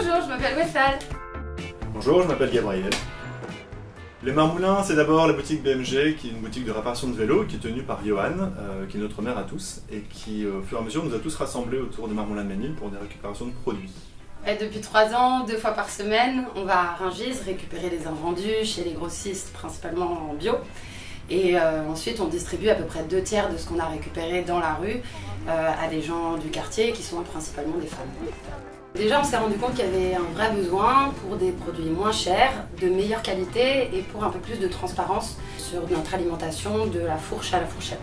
Bonjour, je m'appelle Wessal. Bonjour, je m'appelle Gabriel. Les Marmoulins, c'est d'abord la boutique BMG, qui est une boutique de réparation de vélos, qui est tenue par Johan, qui est notre mère à tous, et qui, au fur et à mesure, nous a tous rassemblés autour des Marmoulins de Ménil pour des récupérations de produits. Et depuis 3 ans, 2 fois par semaine, on va à Rungis récupérer les invendus chez les grossistes, principalement en bio. Et ensuite, on distribue à peu près 2/3 de ce qu'on a récupéré dans la rue à des gens du quartier qui sont principalement des femmes. Déjà, on s'est rendu compte qu'il y avait un vrai besoin pour des produits moins chers, de meilleure qualité et pour un peu plus de transparence sur notre alimentation de la fourche à la fourchette.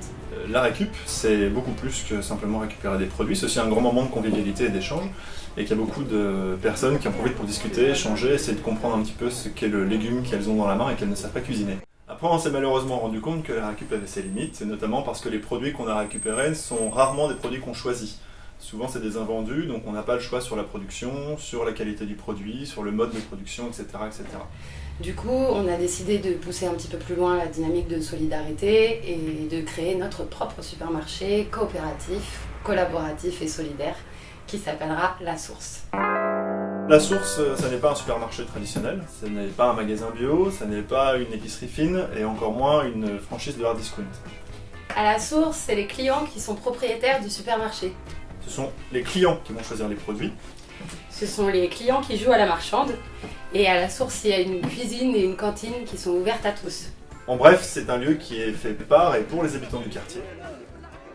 La récup, c'est beaucoup plus que simplement récupérer des produits, c'est aussi un grand moment de convivialité et d'échange, et qu'il y a beaucoup de personnes qui en profitent pour discuter, échanger, essayer de comprendre un petit peu ce qu'est le légume qu'elles ont dans la main et qu'elles ne savent pas cuisiner. Après, on s'est malheureusement rendu compte que la récup avait ses limites, notamment parce que les produits qu'on a récupérés sont rarement des produits qu'on choisit. Souvent, c'est des invendus, donc on n'a pas le choix sur la production, sur la qualité du produit, sur le mode de production, etc., etc. Du coup, on a décidé de pousser un petit peu plus loin la dynamique de solidarité et de créer notre propre supermarché coopératif, collaboratif et solidaire qui s'appellera La Source. La Source, ça n'est pas un supermarché traditionnel, ça n'est pas un magasin bio, ça n'est pas une épicerie fine et encore moins une franchise de hard discount. À La Source, c'est les clients qui sont propriétaires du supermarché. Ce sont les clients qui vont choisir les produits. Ce sont les clients qui jouent à la marchande. Et à La Source, il y a une cuisine et une cantine qui sont ouvertes à tous. En bref, c'est un lieu qui est fait par et pour les habitants du quartier.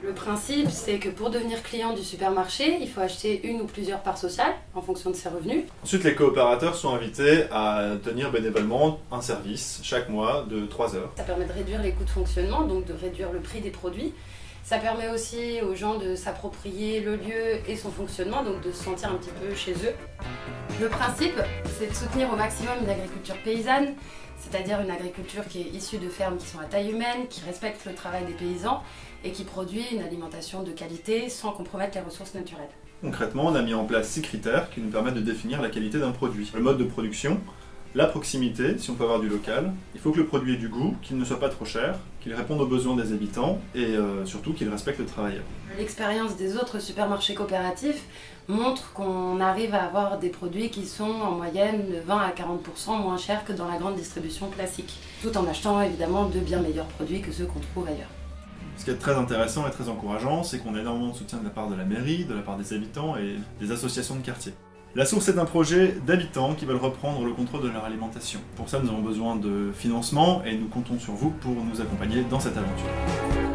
Le principe, c'est que pour devenir client du supermarché, il faut acheter une ou plusieurs parts sociales en fonction de ses revenus. Ensuite, les coopérateurs sont invités à tenir bénévolement un service chaque mois de 3 heures. Ça permet de réduire les coûts de fonctionnement, donc de réduire le prix des produits. Ça permet aussi aux gens de s'approprier le lieu et son fonctionnement, donc de se sentir un petit peu chez eux. Le principe, c'est de soutenir au maximum une agriculture paysanne, c'est-à-dire une agriculture qui est issue de fermes qui sont à taille humaine, qui respectent le travail des paysans et qui produit une alimentation de qualité sans compromettre les ressources naturelles. Concrètement, on a mis en place 6 critères qui nous permettent de définir la qualité d'un produit. Le mode de production, la proximité, si on peut avoir du local, il faut que le produit ait du goût, qu'il ne soit pas trop cher, qu'il réponde aux besoins des habitants et surtout qu'il respecte le travailleur. L'expérience des autres supermarchés coopératifs montre qu'on arrive à avoir des produits qui sont en moyenne de 20 à 40% moins chers que dans la grande distribution classique, tout en achetant évidemment de bien meilleurs produits que ceux qu'on trouve ailleurs. Ce qui est très intéressant et très encourageant, c'est qu'on a énormément de soutien de la part de la mairie, de la part des habitants et des associations de quartier. La Source est un projet d'habitants qui veulent reprendre le contrôle de leur alimentation. Pour ça, nous avons besoin de financement et nous comptons sur vous pour nous accompagner dans cette aventure.